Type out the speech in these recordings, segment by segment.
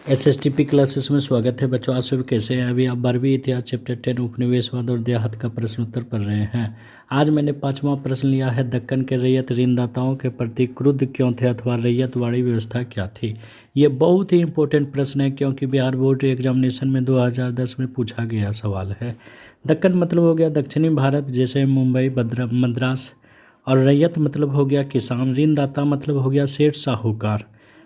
एसएसटीपी classes में स्वागत है बच्चों। आप सभी कैसे हैं? अभी आप 12वीं इतिहास चैप्टर 10 उपनिवेशवाद और देहात का प्रश्न उत्तर पढ़ रहे हैं। आज मैंने 5वां प्रश्न लिया है, दक्कन के रैयत ऋणदाताओं के प्रति क्रुद्ध क्यों थे अथवा रैयतवाड़ी व्यवस्था क्या थी। ये बहुत ही इंपॉर्टेंट प्रश्न है क्योंकि बिहार बोर्ड एग्जामिनेशन में 2010 में पूछा गया सवाल है। दक्कन मतलब हो गया दक्षिणी भारत, जैसे मुंबई, मद्रास, और रैयत मतलब हो गया किसान, ऋणदाता मतलब हो गया सेठ साहूकार।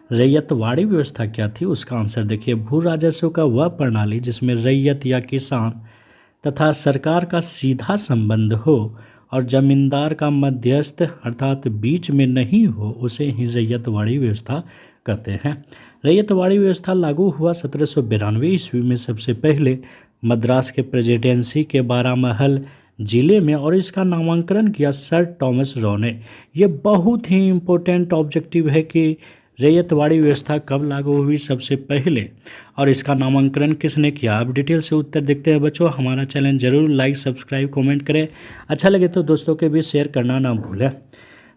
रैयतवाड़ी व्यवस्था क्या थी, उसका आंसर देखिए, भू राजस्व का वह प्रणाली जिसमें रैयत या किसान तथा सरकार का सीधा संबंध हो और जमींदार का मध्यस्थ अर्थात बीच में नहीं हो, उसे ही रैयतवाड़ी व्यवस्था कहते हैं। रैयतवाड़ी व्यवस्था लागू हुआ 1792 ईस्वी में सबसे पहले मद्रास के प्रेसिडेंसी के बारामहल जिले में, और इसका नामांकन किया सर टॉमस रॉ ने। यह बहुत ही इम्पोर्टेंट ऑब्जेक्टिव है कि रैयतवाड़ी व्यवस्था कब लागू हुई सबसे पहले और इसका नामांकन किसने किया। अब डिटेल से उत्तर देखते हैं बच्चों। हमारा चैनल जरूर लाइक, सब्सक्राइब, कमेंट करें। अच्छा लगे तो दोस्तों के बीच शेयर करना ना भूलें।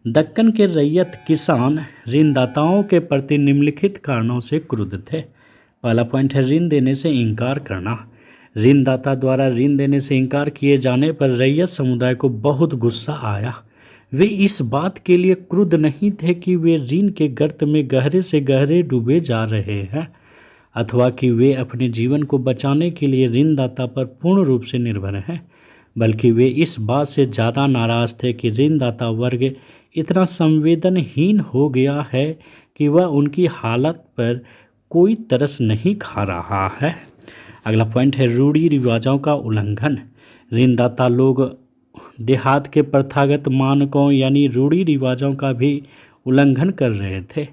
दक्कन के रैयत किसान ऋणदाताओं के प्रति निम्नलिखित कारणों से क्रुद्ध थे। पहला पॉइंट है ऋण देने से इनकार करना। ऋणदाता द्वारा ऋण देने से इनकार किए जाने पर रैयत समुदाय को बहुत गुस्सा आया। वे इस बात के लिए क्रुद्ध नहीं थे कि वे ऋण के गर्त में गहरे से गहरे डूबे जा रहे हैं अथवा कि वे अपने जीवन को बचाने के लिए ऋणदाता पर पूर्ण रूप से निर्भर हैं, बल्कि वे इस बात से ज़्यादा नाराज़ थे कि ऋणदाता वर्ग इतना संवेदनहीन हो गया है कि वह उनकी हालत पर कोई तरस नहीं खा रहा है। अगला पॉइंट है रूढ़ी रिवाजों का उल्लंघन। ऋणदाता लोग देहात के प्रथागत मानकों यानी रूढ़ी रिवाजों का भी उल्लंघन कर रहे थे।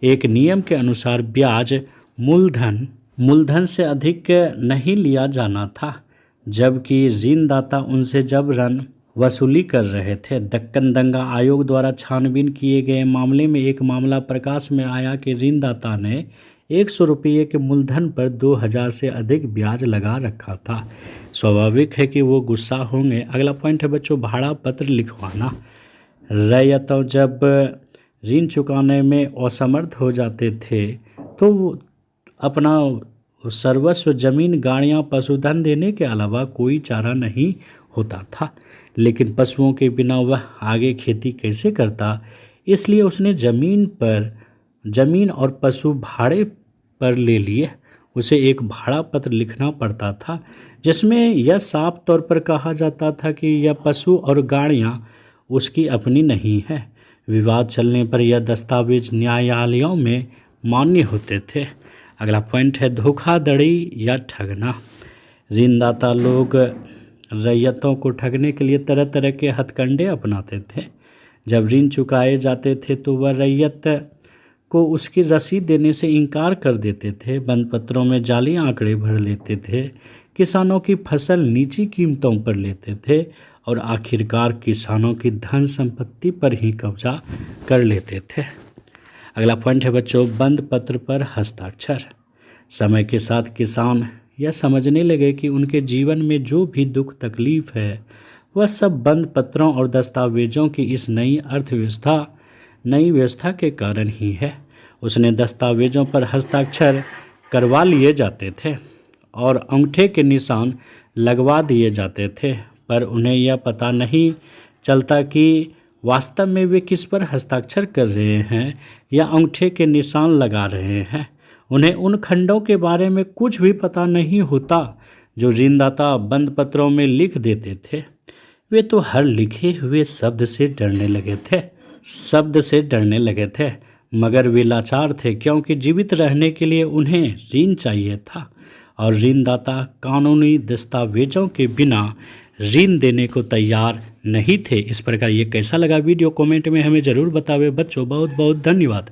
एक नियम के अनुसार ब्याज मूलधन से अधिक नहीं लिया जाना था, जबकि ऋणदाता उनसे जबरन वसूली कर रहे थे। दक्कन दंगा आयोग द्वारा छानबीन किए गए मामले में एक मामला प्रकाश में आया कि ऋणदाता ने 100 रुपये के मूलधन पर 2000 से अधिक ब्याज लगा रखा था। स्वाभाविक है कि वो गुस्सा होंगे। अगला पॉइंट है बच्चों भाड़ा पत्र लिखवाना। रैयतों जब ऋण चुकाने में असमर्थ हो जाते थे तो वो अपना सर्वस्व जमीन, गाड़ियाँ, पशुधन देने के अलावा कोई चारा नहीं होता था। लेकिन पशुओं के बिना वह आगे खेती कैसे करता, इसलिए उसने जमीन और पशु भाड़े पर ले लिए। उसे एक भाड़ा पत्र लिखना पड़ता था जिसमें यह साफ तौर पर कहा जाता था कि यह पशु और गाड़ियाँ उसकी अपनी नहीं है। विवाद चलने पर यह दस्तावेज न्यायालयों में मान्य होते थे। अगला पॉइंट है धोखाधड़ी या ठगना। ऋणदाता लोग रैयतों को ठगने के लिए तरह तरह के हथकंडे अपनाते थे। जब ऋण चुकाए जाते थे तो वह रैयत को उसकी रसीद देने से इनकार कर देते थे, बंद पत्रों में जाली आंकड़े भर लेते थे, किसानों की फसल नीची कीमतों पर लेते थे और आखिरकार किसानों की धन संपत्ति पर ही कब्जा कर लेते थे। अगला पॉइंट है बच्चों बंद पत्र पर हस्ताक्षर। समय के साथ किसान यह समझने लगे कि उनके जीवन में जो भी दुख तकलीफ है वह सब बंद पत्रों और दस्तावेजों की इस नई व्यवस्था के कारण ही है। उसने दस्तावेजों पर हस्ताक्षर करवा लिए जाते थे और अंगूठे के निशान लगवा दिए जाते थे, पर उन्हें यह पता नहीं चलता कि वास्तव में वे किस पर हस्ताक्षर कर रहे हैं या अंगूठे के निशान लगा रहे हैं। उन्हें उन खंडों के बारे में कुछ भी पता नहीं होता जो ऋणदाता बंद पत्रों में लिख देते थे। वे तो हर लिखे हुए शब्द से डरने लगे थे, मगर वे लाचार थे क्योंकि जीवित रहने के लिए उन्हें ऋण चाहिए था और ऋणदाता कानूनी दस्तावेजों के बिना ऋण देने को तैयार नहीं थे। इस प्रकार ये कैसा लगा वीडियो कमेंट में हमें ज़रूर बतावे बच्चों। बहुत बहुत धन्यवाद।